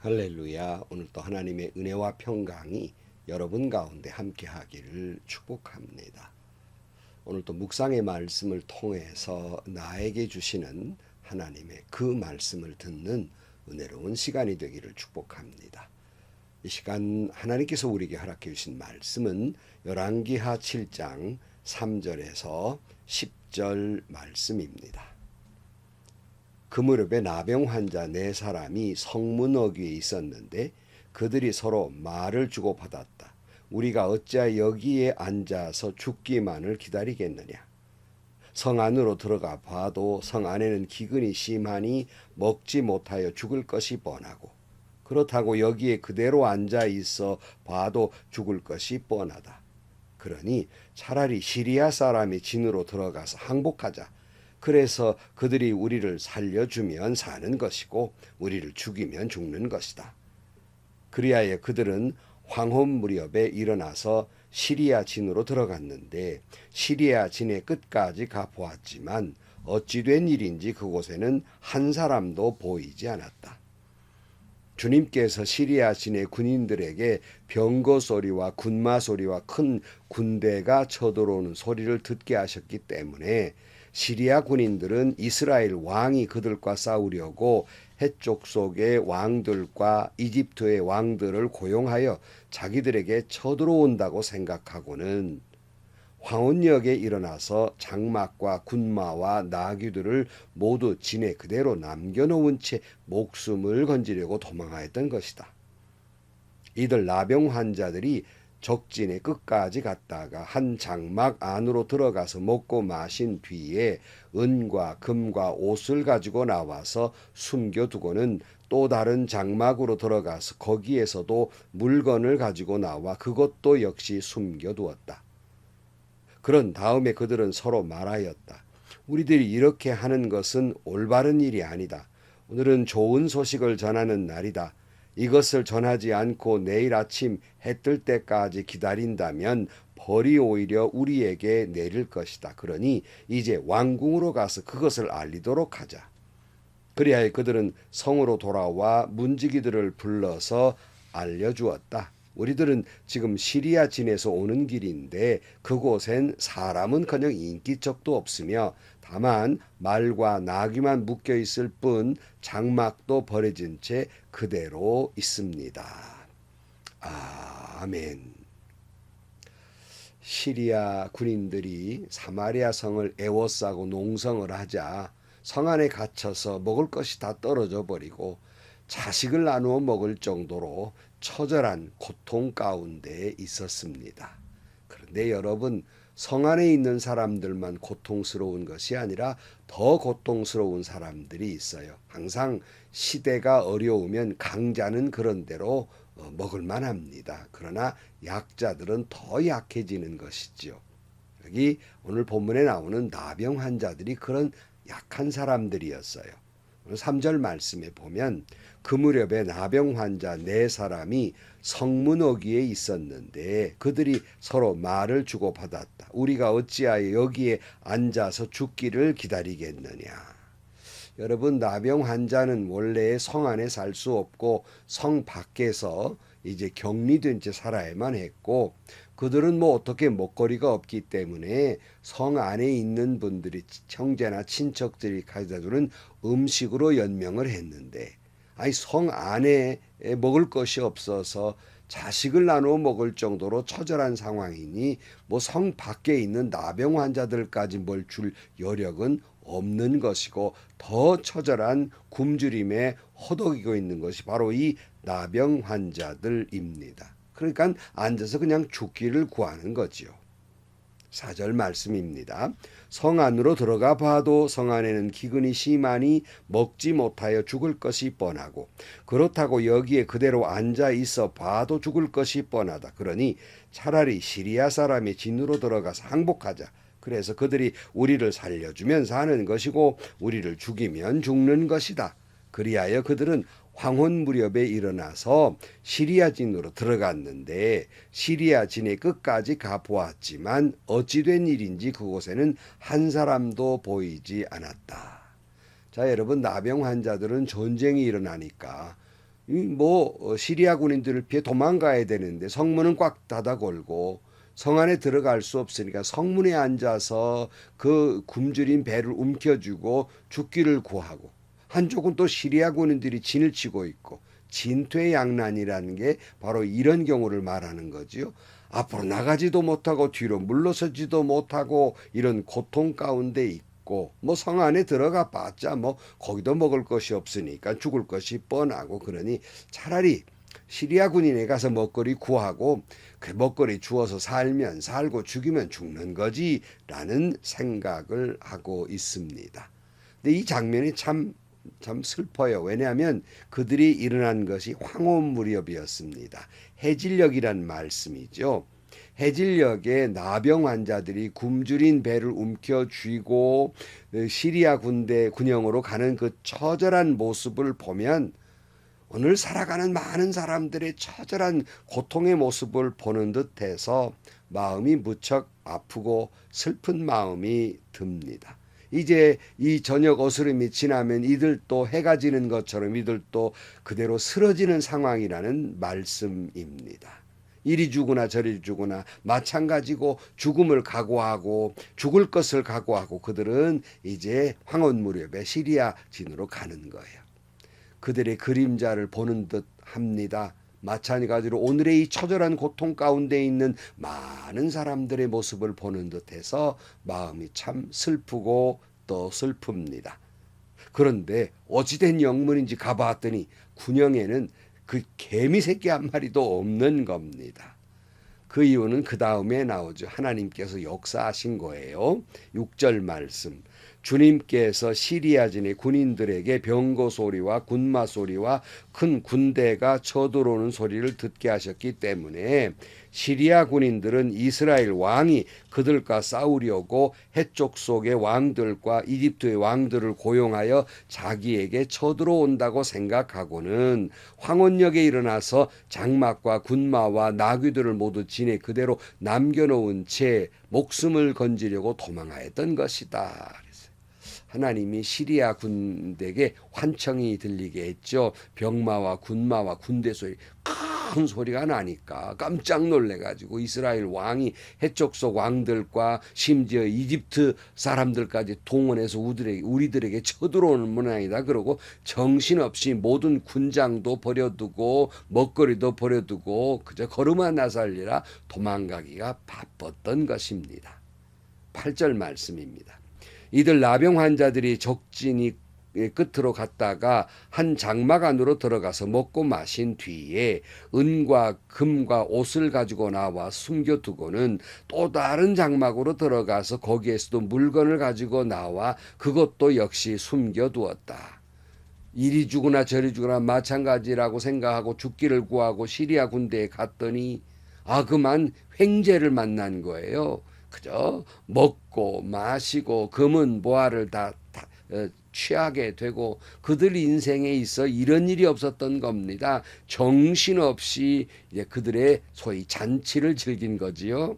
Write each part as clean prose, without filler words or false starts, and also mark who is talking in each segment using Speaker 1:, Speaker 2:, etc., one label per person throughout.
Speaker 1: 할렐루야. 오늘도 하나님의 은혜와 평강이 여러분 가운데 함께하기를 축복합니다. 오늘도 묵상의 말씀을 통해서 나에게 주시는 하나님의 그 말씀을 듣는 은혜로운 시간이 되기를 축복합니다. 이 시간 하나님께서 우리에게 허락해 주신 말씀은 열왕기하 7장 3절에서 10절 말씀입니다. 그 무렵에 나병 환자 4사람이 성문어귀에 있었는데 그들이 서로 말을 주고받았다. 우리가 어찌하여 여기에 앉아서 죽기만을 기다리겠느냐. 성 안으로 들어가 봐도 성 안에는 기근이 심하니 먹지 못하여 죽을 것이 뻔하고, 그렇다고 여기에 그대로 앉아 있어 봐도 죽을 것이 뻔하다. 그러니 차라리 시리아 사람의 진으로 들어가서 항복하자. 그래서 그들이 우리를 살려주면 사는 것이고 우리를 죽이면 죽는 것이다. 그리하여 그들은 황혼 무렵에 일어나서 시리아 진으로 들어갔는데 시리아 진의 끝까지 가보았지만 어찌 된 일인지 그곳에는 한 사람도 보이지 않았다. 주님께서 시리아 진의 군인들에게 병거 소리와 군마 소리와 큰 군대가 쳐들어오는 소리를 듣게 하셨기 때문에 시리아 군인들은 이스라엘 왕이 그들과 싸우려고 해쪽 속의 왕들과 이집트의 왕들을 고용하여 자기들에게 쳐들어온다고 생각하고는 황혼역에 일어나서 장막과 군마와 나귀들을 모두 진에 그대로 남겨놓은 채 목숨을 건지려고 도망하였던 것이다. 이들 나병 환자들이 적진의 끝까지 갔다가 한 장막 안으로 들어가서 먹고 마신 뒤에 은과 금과 옷을 가지고 나와서 숨겨두고는 또 다른 장막으로 들어가서 거기에서도 물건을 가지고 나와 그것도 역시 숨겨두었다. 그런 다음에 그들은 서로 말하였다. 우리들이 이렇게 하는 것은 올바른 일이 아니다. 오늘은 좋은 소식을 전하는 날이다. 이것을 전하지 않고 내일 아침 해 뜰 때까지 기다린다면 벌이 오히려 우리에게 내릴 것이다. 그러니 이제 왕궁으로 가서 그것을 알리도록 하자. 그리하여 그들은 성으로 돌아와 문지기들을 불러서 알려주었다. 우리들은 지금 시리아 진에서 오는 길인데 그곳엔 사람은커녕 인기척도 없으며 다만 말과 나귀만 묶여 있을 뿐 장막도 버려진 채 그대로 있습니다. 아멘. 시리아 군인들이 사마리아 성을 에워싸고 농성을 하자 성 안에 갇혀서 먹을 것이 다 떨어져 버리고 자식을 나누어 먹을 정도로 처절한 고통 가운데 있었습니다. 그런데 여러분, 성 안에 있는 사람들만 고통스러운 것이 아니라 더 고통스러운 사람들이 있어요. 항상 시대가 어려우면 강자는 그런 대로 먹을만 합니다. 그러나 약자들은 더 약해지는 것이죠. 여기 오늘 본문에 나오는 나병 환자들이 그런 약한 사람들이었어요. 3절 말씀에 보면 그 무렵에 나병 환자 4사람이 성문어귀에 있었는데 그들이 서로 말을 주고받았다. 우리가 어찌하여 여기에 앉아서 죽기를 기다리겠느냐. 여러분, 나병 환자는 원래 성 안에 살 수 없고 성 밖에서 이제 격리된 채 살아야만 했고 그들은 뭐 어떻게 먹거리가 없기 때문에 성 안에 있는 분들이 형제나 친척들이 가져다 주는 음식으로 연명을 했는데 아니 성 안에 먹을 것이 없어서 자식을 나누어 먹을 정도로 처절한 상황이니 뭐 성 밖에 있는 나병 환자들까지 뭘 줄 여력은 없는 것이고 더 처절한 굶주림에 허덕이고 있는 것이 바로 이 나병 환자들입니다. 그러니까 앉아서 그냥 죽기를 구하는 거지요. 4절 말씀입니다. 성 안으로 들어가 봐도 성 안에는 기근이 심하니 먹지 못하여 죽을 것이 뻔하고 그렇다고 여기에 그대로 앉아 있어 봐도 죽을 것이 뻔하다. 그러니 차라리 시리아 사람의 진으로 들어가서 항복하자. 그래서 그들이 우리를 살려주면 사는 것이고 우리를 죽이면 죽는 것이다. 그리하여 그들은 황혼 무렵에 일어나서 시리아 진으로 들어갔는데 시리아 진의 끝까지 가보았지만 어찌 된 일인지 그곳에는 한 사람도 보이지 않았다. 자, 여러분, 나병 환자들은 전쟁이 일어나니까 시리아 군인들을 피해 도망가야 되는데 성문은 꽉 닫아 걸고 성 안에 들어갈 수 없으니까 성문에 앉아서 그 굶주린 배를 움켜쥐고 죽기를 구하고, 한쪽은 또 시리아 군인들이 진을 치고 있고, 진퇴양난이라는 게 바로 이런 경우를 말하는 거지요. 앞으로 나가지도 못하고 뒤로 물러서지도 못하고 이런 고통 가운데 있고, 성 안에 들어가 봤자 거기도 먹을 것이 없으니까 죽을 것이 뻔하고, 그러니 차라리 시리아 군인에 가서 먹거리 구하고 그 먹거리 주어서 살면 살고 죽이면 죽는 거지라는 생각을 하고 있습니다. 근데 이 장면이 참 슬퍼요. 왜냐하면 그들이 일어난 것이 황혼 무렵이었습니다. 해질녘이란 말씀이죠. 해질녘에 나병 환자들이 굶주린 배를 움켜쥐고 시리아 군대 군영으로 가는 그 처절한 모습을 보면, 오늘 살아가는 많은 사람들의 처절한 고통의 모습을 보는 듯해서 마음이 무척 아프고 슬픈 마음이 듭니다. 이제 이 저녁 어스름이 지나면 이들도 해가 지는 것처럼 이들도 그대로 쓰러지는 상황이라는 말씀입니다. 이리 죽으나 저리 죽으나 마찬가지고, 죽음을 각오하고 죽을 것을 각오하고 그들은 이제 황혼 무렵에 시리아 진으로 가는 거예요. 그들의 그림자를 보는 듯 합니다. 마찬가지로 오늘의 이 처절한 고통 가운데 있는 많은 사람들의 모습을 보는 듯해서 마음이 참 슬프고 또 슬픕니다. 그런데 어찌된 영문인지 가봤더니 군영에는 그 개미 새끼 한 마리도 없는 겁니다. 그 이유는 그 다음에 나오죠. 하나님께서 역사하신 거예요. 6절 말씀. 주님께서 시리아진의 군인들에게 병거 소리와 군마 소리와 큰 군대가 쳐들어오는 소리를 듣게 하셨기 때문에 시리아 군인들은 이스라엘 왕이 그들과 싸우려고 해쪽 속의 왕들과 이집트의 왕들을 고용하여 자기에게 쳐들어온다고 생각하고는 황혼역에 일어나서 장막과 군마와 나귀들을 모두 진에 그대로 남겨놓은 채 목숨을 건지려고 도망하였던 것이다. 하나님이 시리아 군대에게 환청이 들리게 했죠. 병마와 군마와 군대 소리, 큰 소리가 나니까 깜짝 놀래가지고 이스라엘 왕이 해쪽 속 왕들과 심지어 이집트 사람들까지 동원해서 우리들에게 쳐들어오는 모양이다. 그러고 정신없이 모든 군장도 버려두고 먹거리도 버려두고 그저 걸음만 나살리라 도망가기가 바빴던 것입니다. 8절 말씀입니다. 이들 나병 환자들이 적진이 끝으로 갔다가 한 장막 안으로 들어가서 먹고 마신 뒤에 은과 금과 옷을 가지고 나와 숨겨두고는 또 다른 장막으로 들어가서 거기에서도 물건을 가지고 나와 그것도 역시 숨겨두었다. 이리 죽으나 저리 죽으나 마찬가지라고 생각하고 죽기를 구하고 시리아 군대에 갔더니 그만 횡재를 만난 거예요. 그저 먹고 마시고 금은 보화를 다 취하게 되고 그들 인생에 있어 이런 일이 없었던 겁니다. 정신없이 이제 그들의 소위 잔치를 즐긴 거지요.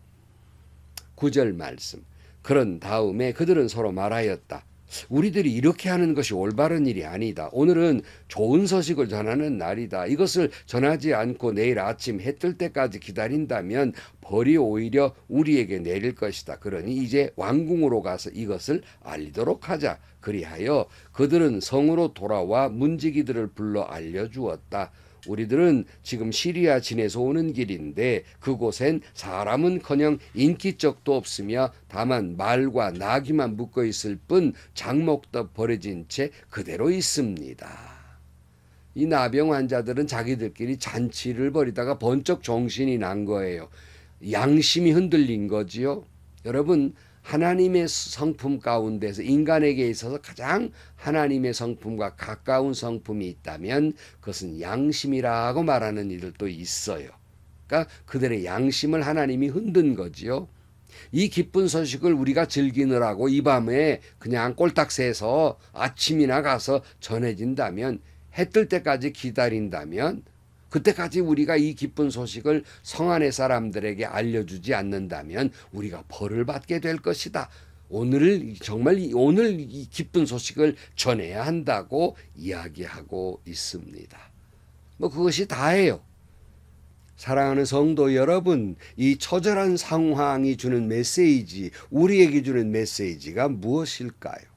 Speaker 1: 9절 말씀. 그런 다음에 그들은 서로 말하였다. 우리들이 이렇게 하는 것이 올바른 일이 아니다. 오늘은 좋은 소식을 전하는 날이다. 이것을 전하지 않고 내일 아침 해 뜰 때까지 기다린다면 벌이 오히려 우리에게 내릴 것이다. 그러니 이제 왕궁으로 가서 이것을 알리도록 하자. 그리하여 그들은 성으로 돌아와 문지기들을 불러 알려주었다. 우리들은 지금 시리아 진에서 오는 길인데 그곳엔 사람은커녕 인기척도 없으며 다만 말과 나귀만 묶어 있을 뿐 장목도 버려진 채 그대로 있습니다. 이 나병 환자들은 자기들끼리 잔치를 벌이다가 번쩍 정신이 난 거예요. 양심이 흔들린 거지요. 여러분, 하나님의 성품 가운데서 인간에게 있어서 가장 하나님의 성품과 가까운 성품이 있다면 그것은 양심이라고 말하는 이들도 있어요. 그러니까 그들의 양심을 하나님이 흔든 거지요. 이 기쁜 소식을 우리가 즐기느라고 이 밤에 그냥 꼴딱 새서 아침이나 가서 전해진다면, 해 뜰 때까지 기다린다면, 그때까지 우리가 이 기쁜 소식을 성 안의 사람들에게 알려주지 않는다면 우리가 벌을 받게 될 것이다. 오늘 이 기쁜 소식을 전해야 한다고 이야기하고 있습니다. 그것이 다예요. 사랑하는 성도 여러분, 이 처절한 상황이 주는 메시지, 우리에게 주는 메시지가 무엇일까요?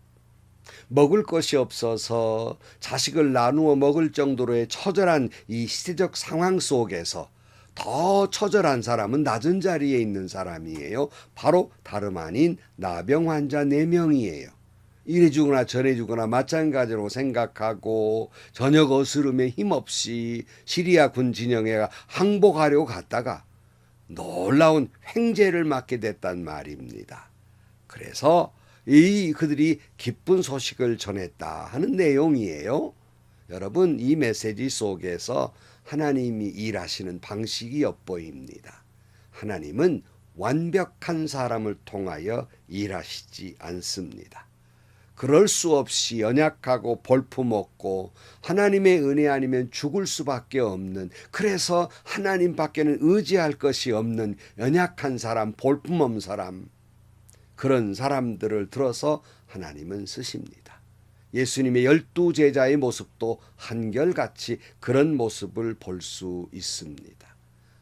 Speaker 1: 먹을 것이 없어서 자식을 나누어 먹을 정도로의 처절한 이 시대적 상황 속에서 더 처절한 사람은 낮은 자리에 있는 사람이에요. 바로 다름 아닌 나병 환자 4명이에요. 이래 주거나 저래 주거나 마찬가지로 생각하고 저녁 어스름에 힘없이 시리아 군 진영에 항복하려고 갔다가 놀라운 횡재를 맞게 됐단 말입니다. 그래서 그들이 기쁜 소식을 전했다 하는 내용이에요. 여러분, 이 메시지 속에서 하나님이 일하시는 방식이 엿보입니다. 하나님은 완벽한 사람을 통하여 일하시지 않습니다. 그럴 수 없이 연약하고 볼품없고 하나님의 은혜 아니면 죽을 수밖에 없는, 그래서 하나님 밖에는 의지할 것이 없는 연약한 사람, 볼품없는 사람, 그런 사람들을 들어서 하나님은 쓰십니다. 예수님의 12 제자의 모습도 한결같이 그런 모습을 볼 수 있습니다.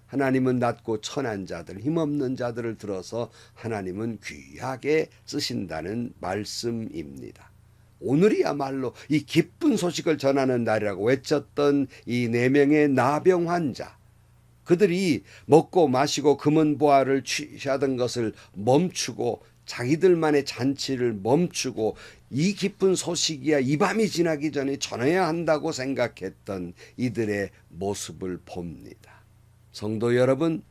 Speaker 1: 하나님은 낮고 천한 자들, 힘없는 자들을 들어서 하나님은 귀하게 쓰신다는 말씀입니다. 오늘이야말로 이 기쁜 소식을 전하는 날이라고 외쳤던 이 4명의 나병 환자, 그들이 먹고 마시고 금은 보화를 취하던 것을 멈추고 자기들만의 잔치를 멈추고 이 기쁜 소식이야 이 밤이 지나기 전에 전해야 한다고 생각했던 이들의 모습을 봅니다. 성도 여러분,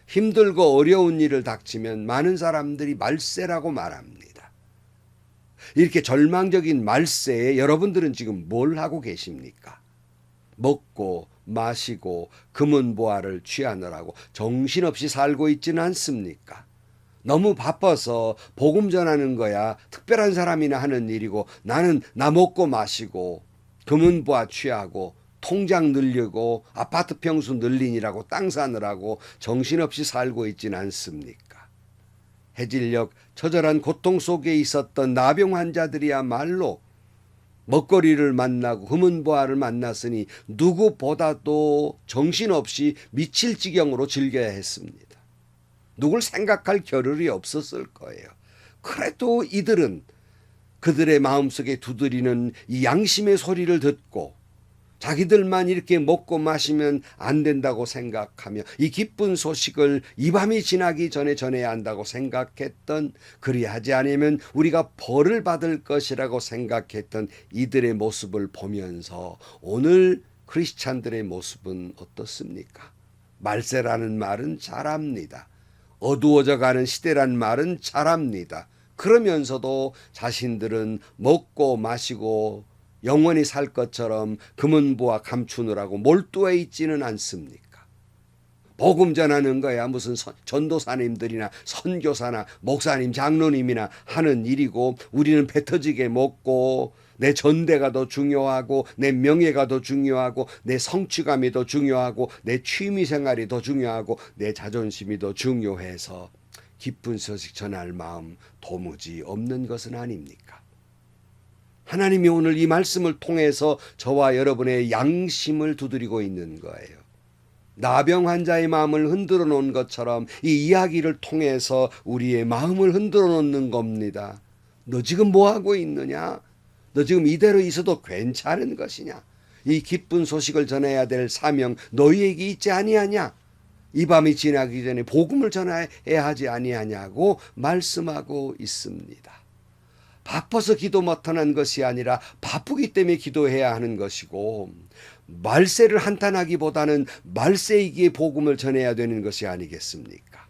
Speaker 1: 힘들고 어려운 일을 닥치면 많은 사람들이 말세라고 말합니다. 이렇게 절망적인 말세에 여러분들은 지금 뭘 하고 계십니까? 먹고 마시고 금은 보화를 취하느라고 정신없이 살고 있지는 않습니까? 너무 바빠서 복음 전하는 거야 특별한 사람이나 하는 일이고, 나는 나 먹고 마시고 금은 보화 취하고 통장 늘리고 아파트 평수 늘리니라고 땅 사느라고 정신없이 살고 있지는 않습니까? 해질녘 처절한 고통 속에 있었던 나병 환자들이야말로 먹거리를 만나고 금은 보화를 만났으니 누구보다도 정신없이 미칠 지경으로 즐겨야 했습니다. 누굴 생각할 겨를이 없었을 거예요. 그래도 이들은 그들의 마음속에 두드리는 이 양심의 소리를 듣고 자기들만 이렇게 먹고 마시면 안 된다고 생각하며 이 기쁜 소식을 이 밤이 지나기 전에 전해야 한다고 생각했던, 그리하지 않으면 우리가 벌을 받을 것이라고 생각했던 이들의 모습을 보면서 오늘 크리스찬들의 모습은 어떻습니까? 말세라는 말은 잘합니다. 어두워져가는 시대란 말은 잘합니다. 그러면서도 자신들은 먹고 마시고 영원히 살 것처럼 금은 보화 감추느라고 몰두해 있지는 않습니까? 복음 전하는 거야 무슨 전도사님들이나 선교사나 목사님, 장로님이나 하는 일이고, 우리는 배 터지게 먹고 내 전대가 더 중요하고 내 명예가 더 중요하고 내 성취감이 더 중요하고 내 취미생활이 더 중요하고 내 자존심이 더 중요해서 기쁜 소식 전할 마음 도무지 없는 것은 아닙니까? 하나님이 오늘 이 말씀을 통해서 저와 여러분의 양심을 두드리고 있는 거예요. 나병 환자의 마음을 흔들어 놓은 것처럼 이 이야기를 통해서 우리의 마음을 흔들어 놓는 겁니다. 너 지금 뭐 하고 있느냐? 너 지금 이대로 있어도 괜찮은 것이냐? 이 기쁜 소식을 전해야 될 사명 너희에게 있지 아니하냐? 이 밤이 지나기 전에 복음을 전해야 하지 아니하냐고 말씀하고 있습니다. 바빠서 기도 못하는 것이 아니라 바쁘기 때문에 기도해야 하는 것이고, 말세를 한탄하기보다는 말세이기에 복음을 전해야 되는 것이 아니겠습니까?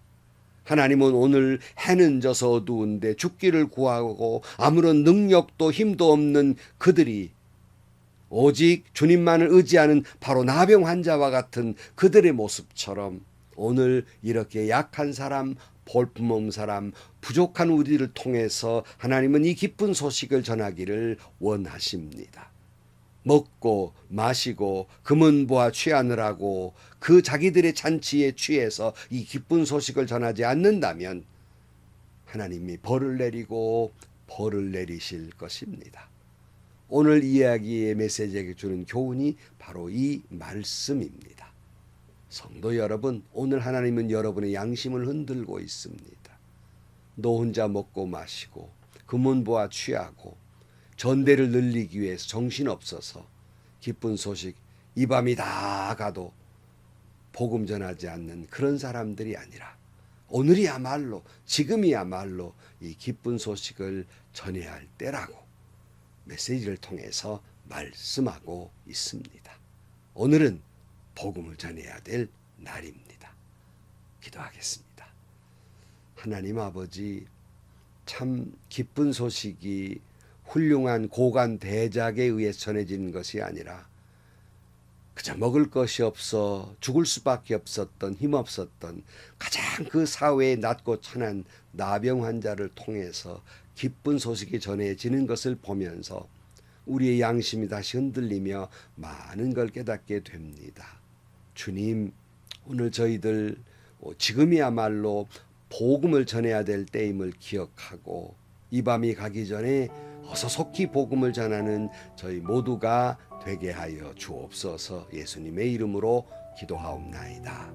Speaker 1: 하나님은 오늘 해는 져서 어두운데 죽기를 구하고 아무런 능력도 힘도 없는 그들이 오직 주님만을 의지하는 바로 나병 환자와 같은 그들의 모습처럼 오늘 이렇게 약한 사람, 볼품없는 사람, 부족한 우리를 통해서 하나님은 이 기쁜 소식을 전하기를 원하십니다. 먹고 마시고 금은 보화 취하느라고 그 자기들의 잔치에 취해서 이 기쁜 소식을 전하지 않는다면 하나님이 벌을 내리고 벌을 내리실 것입니다. 오늘 이야기의 메시지에게 주는 교훈이 바로 이 말씀입니다. 성도 여러분, 오늘 하나님은 여러분의 양심을 흔들고 있습니다. 너 혼자 먹고 마시고 금은보화 취하고 전대를 늘리기 위해서 정신없어서 기쁜 소식 이 밤이 다 가도 복음 전하지 않는 그런 사람들이 아니라 오늘이야말로 지금이야말로 이 기쁜 소식을 전해야 할 때라고 메시지를 통해서 말씀하고 있습니다. 오늘은 복음을 전해야 될 날입니다. 기도하겠습니다. 하나님 아버지, 참 기쁜 소식이 훌륭한 고관 대작에 의해 전해지는 것이 아니라 그저 먹을 것이 없어 죽을 수밖에 없었던 힘없었던 가장 그 사회에 낮고 천한 나병 환자를 통해서 기쁜 소식이 전해지는 것을 보면서 우리의 양심이 다시 흔들리며 많은 걸 깨닫게 됩니다. 주님, 오늘 저희들 지금이야말로 복음을 전해야 될 때임을 기억하고 이 밤이 가기 전에 어서 속히 복음을 전하는 저희 모두가 되게 하여 주옵소서. 예수님의 이름으로 기도하옵나이다.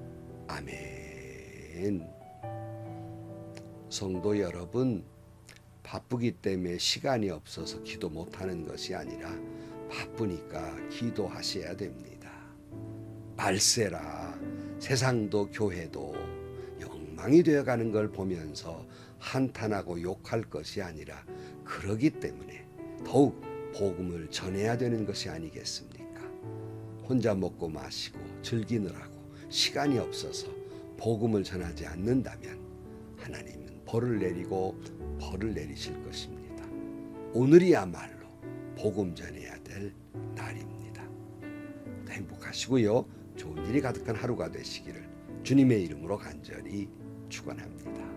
Speaker 1: 아멘. 성도 여러분, 바쁘기 때문에 시간이 없어서 기도 못하는 것이 아니라 바쁘니까 기도하셔야 됩니다. 말세라 세상도 교회도 엉망이 되어가는 걸 보면서 한탄하고 욕할 것이 아니라 그러기 때문에 더욱 복음을 전해야 되는 것이 아니겠습니까? 혼자 먹고 마시고 즐기느라고 시간이 없어서 복음을 전하지 않는다면 하나님은 벌을 내리고 벌을 내리실 것입니다. 오늘이야말로 복음 전해야 될 날입니다. 행복하시고요. 좋은 일이 가득한 하루가 되시기를 주님의 이름으로 간절히 축원합니다.